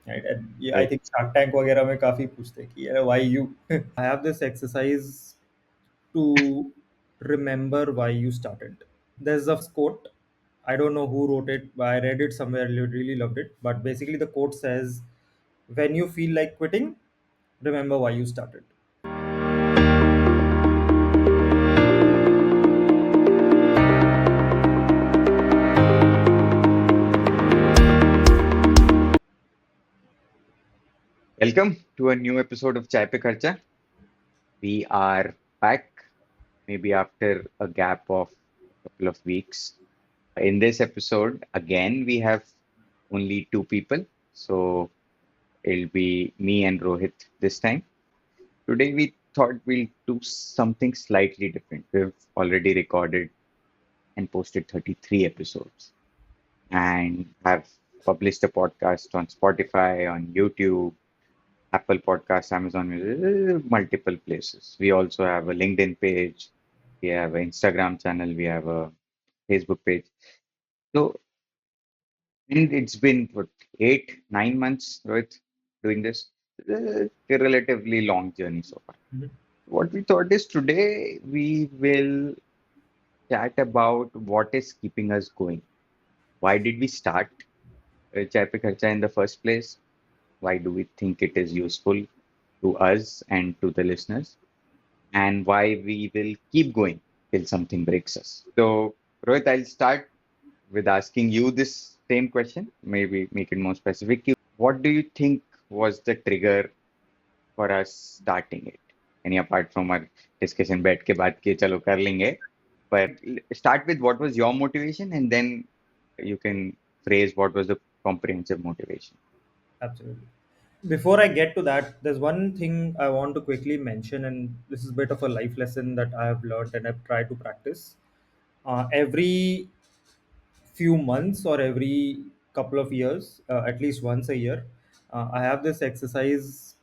right? And yeah, I Right. think Shark Tank वगैरह में काफी पूछते हैं कि why you. I have this exercise to remember why you started. There's a quote. I don't know who wrote it, but I read it somewhere. Really loved it. But basically, the quote says, "When you feel like quitting, remember why you started." Welcome to a new episode of chaipekharcha. We are back, maybe after a gap of a couple of weeks. In this episode, again, we have only two people. So it'll be me and Rohit this time. Today, we thought we'll do something slightly different. We've already recorded and posted 33 episodes and have published a podcast on Spotify, on YouTube, Apple Podcasts, Amazon Music, multiple places. We also have a LinkedIn page, we have an Instagram channel, we have a Facebook page. So, and it's been what, 8, 9 months with doing this. A relatively long journey so far. Mhm. What we thought is today we will chat about what is keeping us going. Why did we start Chai Pe Kharcha in the first place? Why do we think it is useful to us and to the listeners? And why we will keep going till something breaks us. So, Rohit, I'll start with asking you this same question, maybe make it more specific. What do you think was the trigger for us starting it? Any apart from our discussion, बैठ के बात किए चलो कर लेंगे. But start with what was your motivation, and then you can phrase what was the comprehensive motivation. Absolutely. Before I get to that, there's one thing I want to quickly mention, and this is a bit of a life lesson that I have learned and I've tried to practice. Every few months or every couple of years, at least once a year, I have this exercise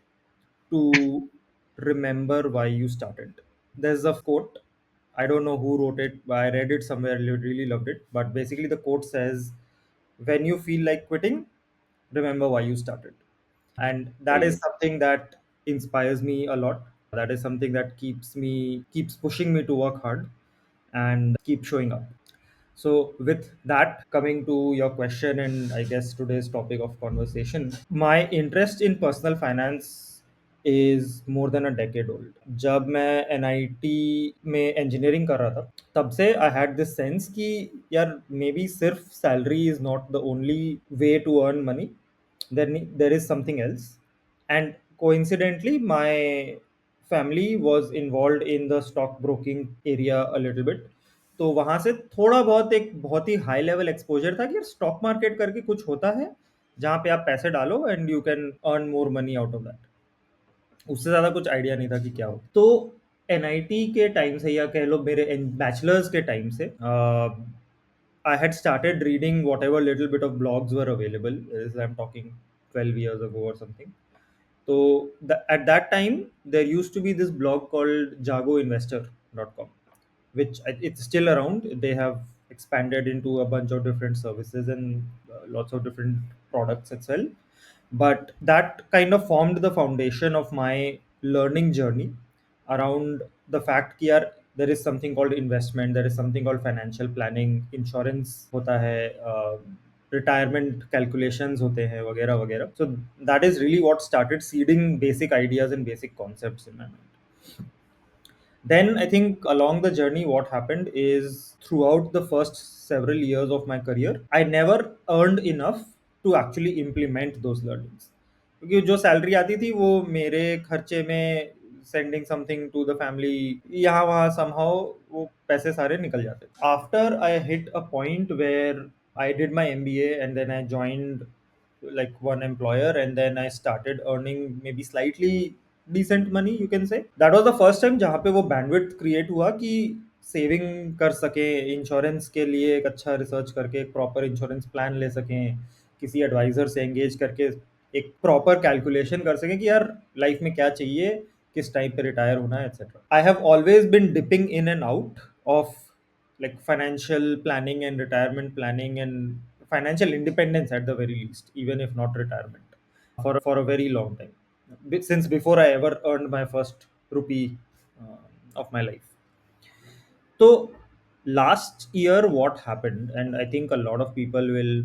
to remember why you started. There's a quote. I don't know who wrote it, but I read it somewhere. Really loved it. But basically, the quote says, "When you feel like quitting, remember why you started." And that is Brilliant. something that inspires me a lot. That is something that keeps pushing me to work hard and keep showing up. So, with that, coming to your question, and I guess today's topic of conversation, my interest in personal finance is more than a decade old. जब मैं NIT में engineering कर रहा था तब से I had this sense कि यार मे बी सिर्फ salary is not the only way to earn money. There is something else. And coincidentally, my family was involved in the stock broking area a little bit. तो वहां से थोड़ा बहुत एक बहुत ही हाई लेवल एक्सपोजर था कि यार स्टॉक मार्केट करके कुछ होता है जहाँ पे आप पैसे डालो and you can earn more money out of that. उससे ज़्यादा कुछ आइडिया नहीं था कि क्या हो. तो एनआईटी के टाइम से या कह लो मेरे बैचलर्स के टाइम से I had started reading whatever little bit of blogs were available. As I'm talking 12 years ago or something. So at that time, there used to be this blog called jagoinvestor.com, which it's still around. They have expanded into a bunch of different services and lots of different products as well. But that kind of formed the foundation of my learning journey around the fact कि यार there is something called investment, there is something called financial planning, insurance होता है, retirement calculations होते हैं वगैरह वगैरह. So that is really what started seeding basic ideas and basic concepts in my mind. Then I think along the journey, what happened is throughout the first several years of my career, I never earned enough to actually implement those learnings. क्योंकि जो salary आती थी वो मेरे खर्चे में sending something to the family यहाँ वहाँ समहाउ वो पैसे सारे निकल जाते. After I hit a point where I did my MBA and then I joined like one employer and then I started earning maybe slightly decent money, you can say. That was the first time जहाँ पे वो bandwidth create हुआ कि saving कर सके, insurance के लिए एक अच्छा रिसर्च करके एक प्रॉपर इंश्योरेंस प्लान ले सकें, किसी एडवाइजर से एंगेज करके एक प्रॉपर कैलकुलेशन कर सकें कि यार लाइफ में क्या चाहिए, किस टाइम पे रिटायर होना है, etcetera. I have always been dipping in and out of like financial planning and retirement planning and financial independence at the very least, even if not retirement. for a very long time, since before I ever earned my first rupee of my life. So last year, what happened, and I think a lot of people will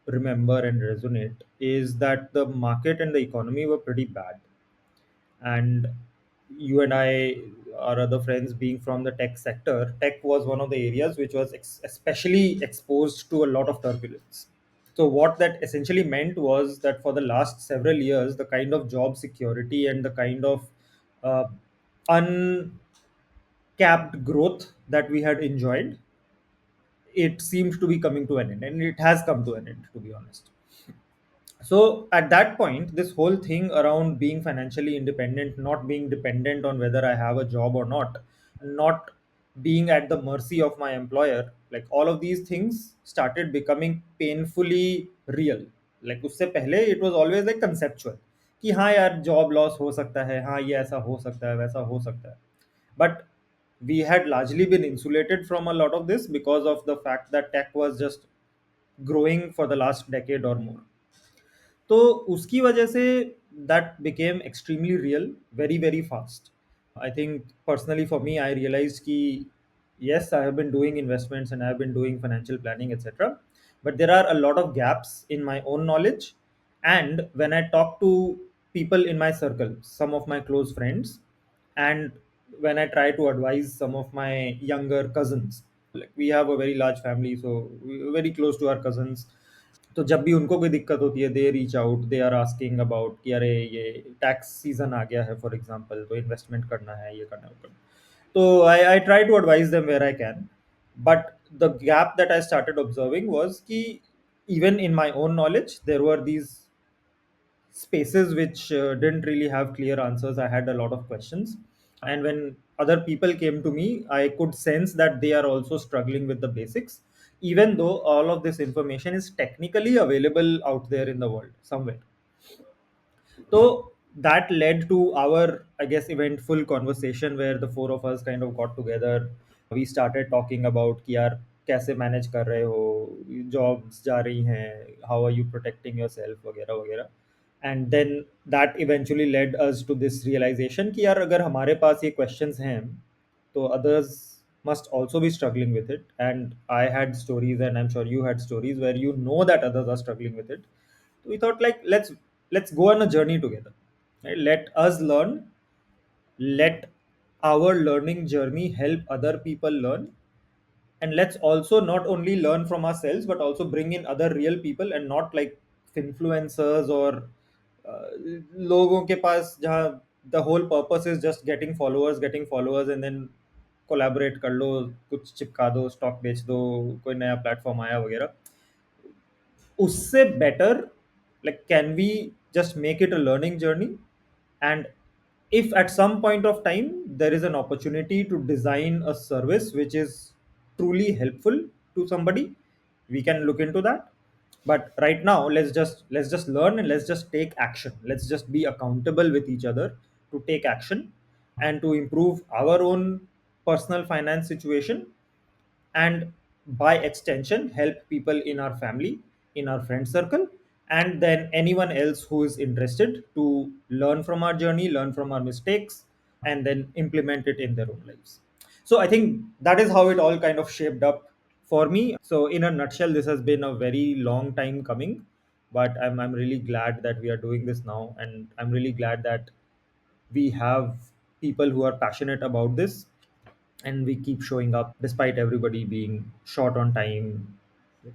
remember and resonate, is that the market and the economy were pretty bad. And you and I, our other friends being from the tech sector, tech was one of the areas which was especially exposed to a lot of turbulence. So what that essentially meant was that for the last several years, the kind of job security and the kind of uh, uncapped growth that we had enjoyed, it seems to be coming to an end, and it has come to an end, to be honest. So at that point, this whole thing around being financially independent, not being dependent on whether I have a job or not being at the mercy of my employer, like all of these things started becoming painfully real. Like उससे पहले it was always like conceptual कि हाँ यार job loss हो सकता है, हाँ ये ऐसा हो सकता है, वैसा हो सकता है. But we had largely been insulated from a lot of this because of the fact that tech was just growing for the last decade or more. तो उसकी वजह से that became extremely real very very fast. I think personally for me I realize कि yes, I have been doing investments and I have been doing financial planning, etc., but there are a lot of gaps in my own knowledge. And when I talk to people in my circle, some of my close friends, and when I try to advise some of my younger cousins, like we have a very large family, so we're very close to our cousins. तो जब भी उनको कोई दिक्कत होती है, they reach out, they are asking about कि अरे ये टैक्स सीजन आ गया है फॉर एग्जांपल, तो इन्वेस्टमेंट करना है, ये करना है, वो करना है. तो I try to advise them where I can. But the gap that I started observing was कि even in my own knowledge there were these spaces which didn't really have clear answers. I had a lot of questions. And when other people came to me, I could sense that they are also struggling with the basics, even though all of this information is technically available out there in the world somewhere. So that led to our, I guess, eventful conversation where the four of us kind of got together. We started talking about कि यार कैसे manage कर रहे हो, jobs जा रही हैं, how are you protecting yourself, वगैरह वगैरह. And then that eventually led us to this realization कि यार अगर हमारे पास ये क्वेश्चंस हैं, तो others must also be struggling with it. And I had stories, and I'm sure you had stories where you know that others are struggling with it. So we thought like let's go on a journey together. Right? Let us learn. Let our learning journey help other people learn. And let's also not only learn from ourselves but also bring in other real people, and not like influencers or uh, लोगों के पास जहाँ the whole purpose is just getting followers and then collaborate कर लो, कुछ चिपका दो, stock बेच दो, कोई नया प्लेटफॉर्म आया वगैरह. उससे better, like can we just make it a learning journey? And if at some point of time there is an opportunity to design a service which is truly helpful to somebody, we can look into that. But right now, let's just learn, and let's just take action. Let's just be accountable with each other to take action and to improve our own personal finance situation, and by extension help people in our family, in our friend circle, and then anyone else who is interested to learn from our journey, learn from our mistakes, and then implement it in their own lives. So I think that is how it all kind of shaped up for me. So in a nutshell, this has been a very long time coming, but I'm really glad that we are doing this now, and I'm really glad that we have people who are passionate about this, and we keep showing up despite everybody being short on time,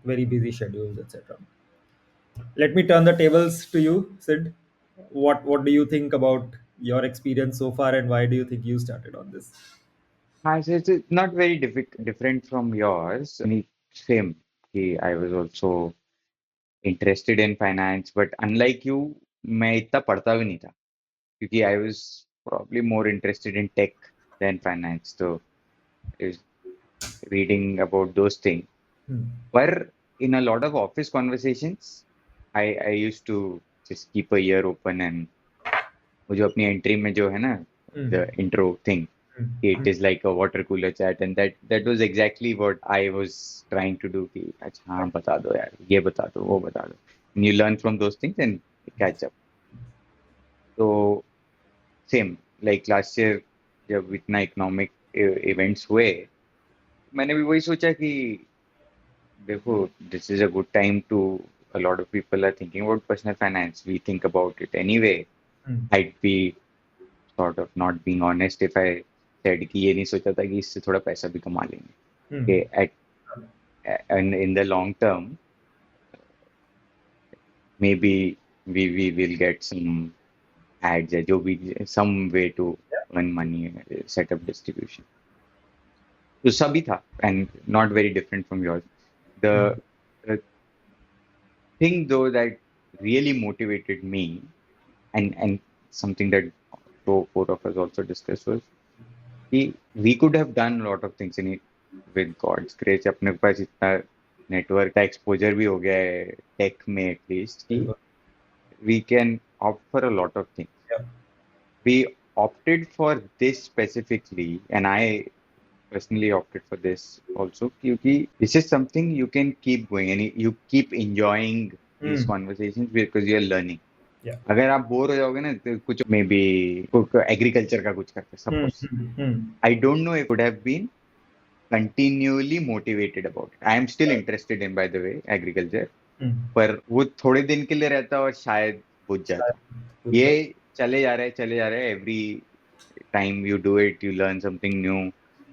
very busy schedules, etc. Let me turn the tables to you, Sid. What do you think about your experience so far, and why do you think you started on this? Hi, so it's not very different from yours. Same. I was also interested in finance, but unlike you, मैं इतना पढ़ता भी नहीं था क्योंकि I was probably more interested in tech than finance. So I was reading about those things. Hmm. But in a lot of office conversations, I used to just keep a ear open and वो जो अपनी entry में जो है ना Hmm. the intro thing. Hmm. It is like a water cooler chat, and that was exactly what I was trying to do. कि अच्छा हाँ बता दो यार, ये बता दो, वो बता दो. And you learn from those things and catch up. तो सेम लाइक लास्ट ईयर जब इतना इकोनॉमिक इवेंट्स हुए, मैंने भी वही सोचा कि देखो, this is a good time to, a lot of people are thinking about personal finance. We think about it anyway. Hmm. I'd be sort of not being honest if I said कि ये नहीं सोचा था कि इससे थोड़ा पैसा भी कमा लेंगे. Hmm. Okay, and in the long term, maybe we will get some ads या जो भी, some way to earn money, set up distribution. तो सभी था and not very different from yours. Hmm. The thing though that really motivated me, and something that four of us also discussed, was we could have done a lot of things in it with God's grace. अपने पास इतना network का exposure भी हो गया है take में at least कि बिल्कुल. we can opt for a lot of things. Yeah. We opted for this specifically, and I personally opted for this also क्योंकि this is something you can keep going and you keep enjoying these Hmm. conversations because you are learning. Yeah. अगर आप bore हो जाओगे ना तो कुछ may be agriculture का कुछ करते Hmm. Suppose, Hmm. Hmm. I don't know if would have been continuously motivated about it. I am still interested in, by the way, agriculture. Hmm. पर वो थोड़े दिन के लिए रहता और शायद बुझ शायद जाता. कुछ ये ज्यादा. चले जा रहे हैं. Every time you do it, you learn something new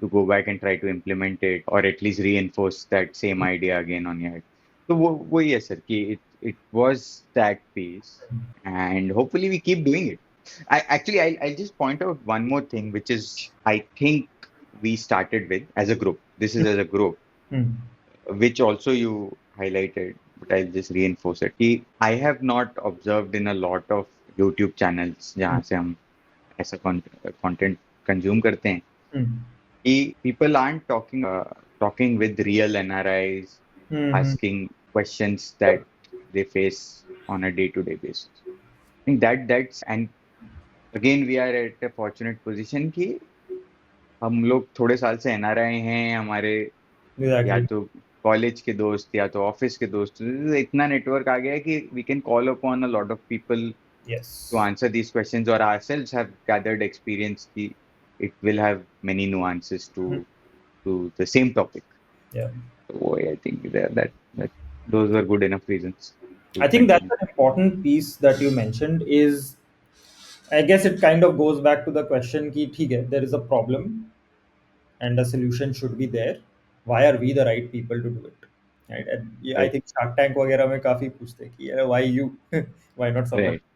to go back and try to implement it, or at least reinforce that same idea again on your head. So वही है सर कि it was that piece, and hopefully we keep doing it. I'll just point out one more thing, which is I think we started with as a group. This is as a group, Hmm. which also you highlighted, but I'll just reinforce it. कि I have not observed in a lot of YouTube channels Hmm. जहाँ से हम ऐसा content consume करते हैं Hmm. कि people aren't talking with real NRIs, Hmm. Hmm. asking questions that they face on a day-to-day basis. I think that's, and again we are at a fortunate position कि हम लोग थोड़े साल से NRI हैं. हमारे या Exactly. तो कॉलेज के दोस्त या तो ऑफिस के दोस्त, तो इतना नेटवर्क आ गया है कि we can call upon a lot of people to Yes. answer these questions, or ourselves have gathered experience ki it will have many nuances Hmm. to the same topic. Yeah. So I think that those were good enough reasons I to think that's continue. an important piece that you mentioned is, I guess it kind of goes back to the question ki theek hai, there is a problem and a solution should be there. Why are we the right people to do it? Right? And yeah, I Right, think Shark Tank वगैरह में काफी पूछते हैं कि यार, why you, why not someone? right,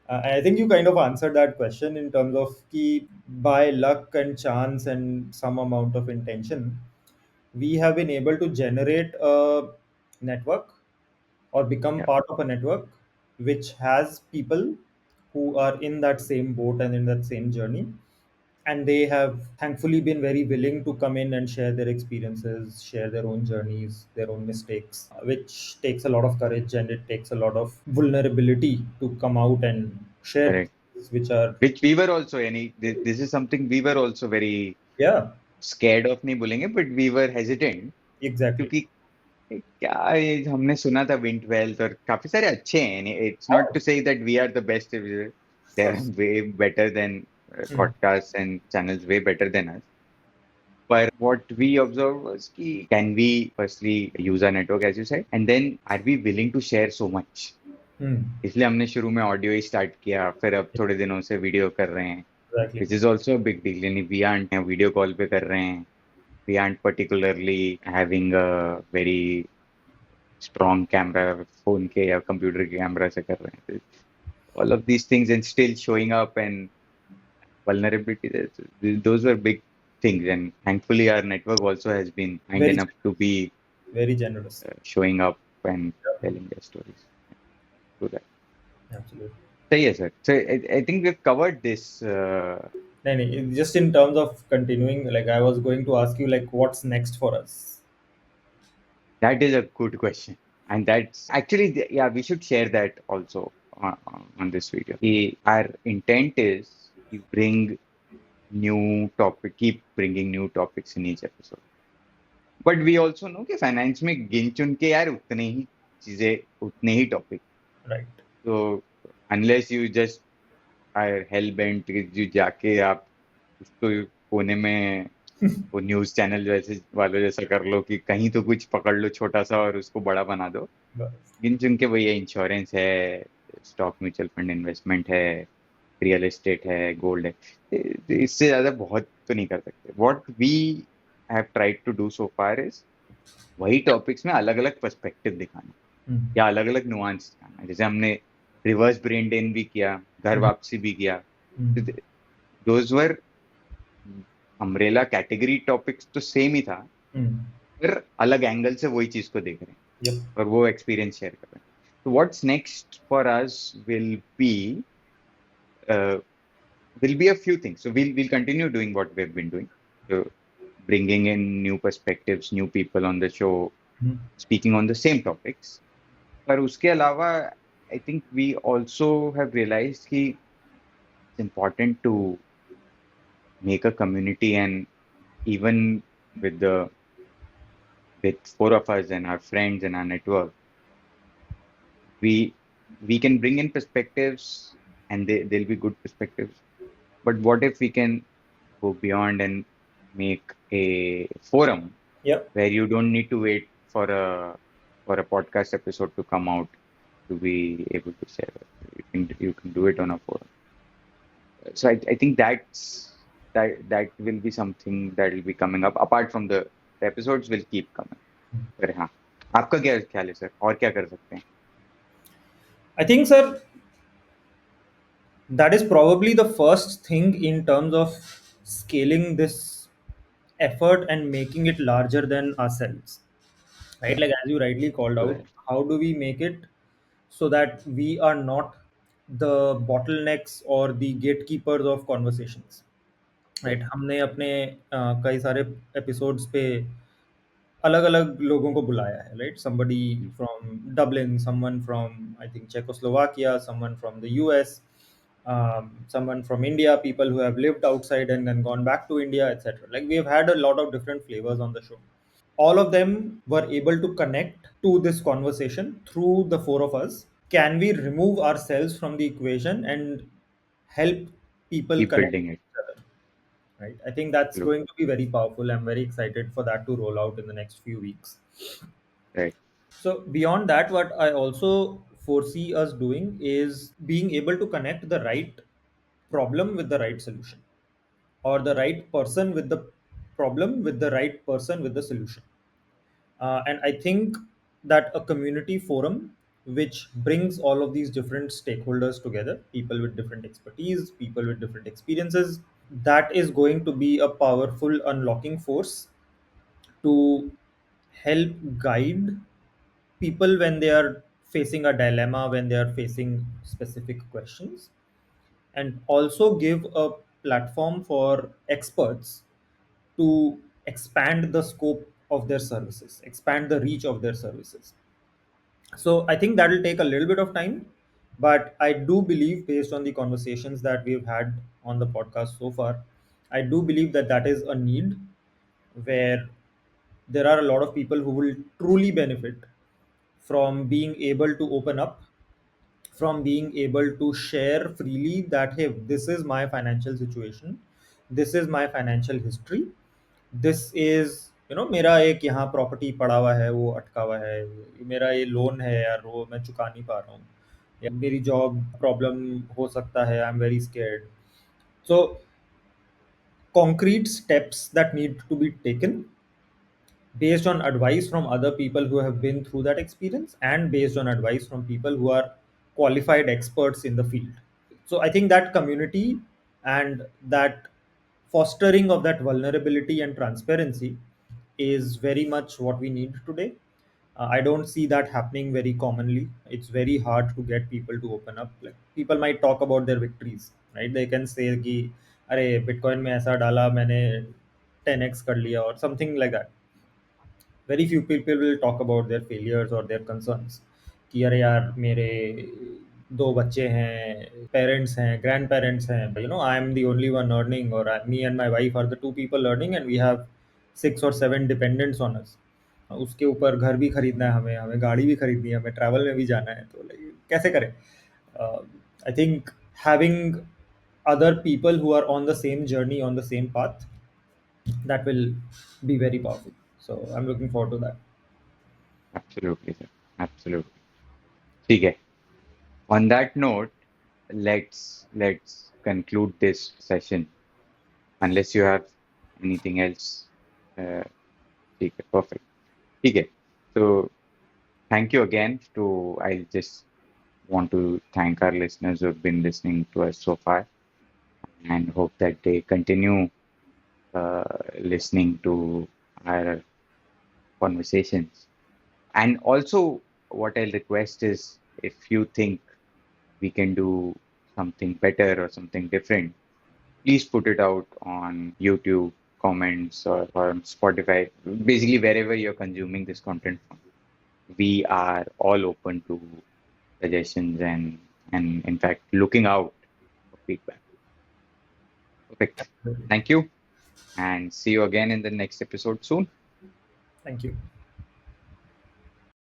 And I think you kind of answered that question in terms of ki by luck and chance and some amount of intention, we have been able to generate a network or become yeah, part of a network which has people who are in that same boat and in that same journey, and they have thankfully been very willing to come in and share their experiences, share their own journeys, their own mistakes, which takes a lot of courage and it takes a lot of vulnerability to come out and share correct. things which are, Which we were also any. This is something we were also very yeah, scared of, नहीं बोलेंगे, but we were hesitant exactly. क्योंकि क्या ये हमने सुना था wind wealth और काफी सारे अच्छे हैं. It's not to say that we are the best. Of there are course. Way better than Hmm. podcasts and channels way better than us. But what we observed was कि can we firstly use our network as you said, and then are we willing to share so much? Hmm. इसलिए हमने शुरू में audio ही start किया, फिर अब थोड़े दिनों से वीडियो कर रहे हैं, Exactly. which is also a big deal. यानी we aren't वीडियो कॉल पे कर रहे हैं, we aren't particularly having a very strong camera phone के या computer के कैमरा से कर रहे हैं. All of these things and still showing up and vulnerability, those were big things, and thankfully our network also has been kind Very, enough to be very generous. showing up and Yeah, telling their stories. So that. absolutely. So yes, sir. So I think we've covered this. No, no, just in terms of continuing, like I was going to ask you, like, what's next for us? That is a good question, and that's actually yeah, we should share that also on this video. Our intent is to bring new topic, keep bringing new topics in each episode. But we also know कि finance में गिन चुन के यार उतने ही चीजें, उतने ही टॉपिक. Right. तो unless you just are hell bent जो जाके आप उसको कोने में वो न्यूज चैनल जैसे वालों जैसा कर लो कि कहीं तो कुछ पकड़ लो छोटा सा और उसको बड़ा बना दो। बस। गिन चुन के वही है, इंश्योरेंस है, स्टॉक म्यूचुअल फंड इन्वेस्टमेंट है, रियल एस्टेट है, गोल्ड है। इससे ज्यादा बहुत तो नहीं कर सकते। What we have tried to do so far is वही टॉपिक्स में अलग अलग पर्सपेक्टिव दिखाना हम्म, या अलग अलग नुआंस दिखाना। जैसे हमने रिवर्स ब्रेन ड्रेन भी किया, घर हम्म, वापसी भी किया। Hmm, those were umbrella category topics तो सेम ही था, हम्म, फिर अलग एंगल से वही चीज को देख रहे हैं yep, और वो एक्सपीरियंस शेयर कर रहे हैं। तो what's next for us B will be a few things. So we'll continue doing what we've been doing, so bringing in new perspectives, new people on the show, hmm. speaking on the same topics. पर उसके अलावा I think we also have realized कि it's important to make a community, and even with the with four of us and our friends and our network, we we can bring in perspectives, and they'll be good perspectives. But what if we can go beyond and make a forum Yep. where you don't need to wait for a podcast episode to come out to be able to share it. You can do it on a forum. So I think that will be something that will be coming up. Apart from the episodes will keep coming. पर हाँ, आपका क्या ख्याल है sir, और क्या कर सकते हैं? I think, sir, that is probably the first thing in terms of scaling this effort and making it larger than ourselves. Right? Yeah, Like, as you rightly called तो out, है, how do we make it so that we are not the bottlenecks or the gatekeepers of conversations? Right, correct. हमने अपने कई सारे episodes पे अलग अलग लोगों को बुलाया है, right, somebody hmm, from Dublin, someone from I think Czechoslovakia, someone from the US, someone from India, people who have lived outside and then gone back to India, etc. Like, we have had a lot of different flavors on the show. All of them were able to connect to this conversation through the four of us. Can we remove ourselves from the equation and help people keep connect building with it. each other? Right, I think that's Look, going to be very powerful. I'm very excited for that to roll out in the next few weeks. right. So beyond that, what I also foresee us doing is being able to connect the right problem with the right solution, or the right person with the problem with the right person with the solution. And I think that a community forum which brings all of these different stakeholders together, people with different expertise, people with different experiences, that is going to be a powerful unlocking force to help guide people when they are facing a dilemma, when they are facing specific questions, and also give a platform for experts to expand the scope of their services, expand the reach of their services. So I think that will take a little bit of time, but I do believe, based on the conversations that we've had on the podcast so far, I do believe that that is a need where there are a lot of people who will truly benefit from being able to open up, from being able to share freely that, hey, this is my financial situation, this is my financial history, this is मेरा एक यहाँ property पड़ा हुआ है, वो अटका हुआ है, मेरा ये लोन है यार, वो मैं चुका नहीं पा रहा हूँ, या मेरी जॉब प्रॉब्लम हो सकता है, I am very scared. So concrete steps that need to be taken based on advice from other people who have been through that experience, and based on advice from people who are qualified experts in the field. So I think that community and that fostering of that vulnerability and transparency is very much what we need today. I don't see that happening very commonly. It's very hard to get people to open up. Like, people might talk about their victories, right? They can say कि अरे bitcoin में ऐसा डाला मैंने 10x कर लिया or something like that. Very few people will talk about their failures or their concerns कि अरे यार मेरे दो बच्चे हैं, पेरेंट्स हैं, ग्रैंड पेरेंट्स हैं, I am the only one earning, और me and my wife are the two people earning, and we have 6 or 7 dependents on us. उसके ऊपर घर भी खरीदना है हमें, हमें गाड़ी भी खरीदनी है, हमें ट्रैवल में भी जाना है, तो like, कैसे करें? I think having other people who are on the same journey, on the same path, that will be very powerful. So I'm looking forward to that. Absolutely, sir. Absolutely. Okay. On that note, let's conclude this session. Unless you have anything else. Uh, okay, perfect. Okay. So thank you again to I just want to thank our listeners who have been listening to us so far and hope that they continue uh, listening to our conversations. And also, what I'll request is if you think we can do something better or something different, please put it out on YouTube comments or on Spotify, basically wherever you're consuming this content from. We are all open to suggestions and in fact looking out for feedback. Perfect. Absolutely. Thank you and see you again in the next episode soon. Thank you.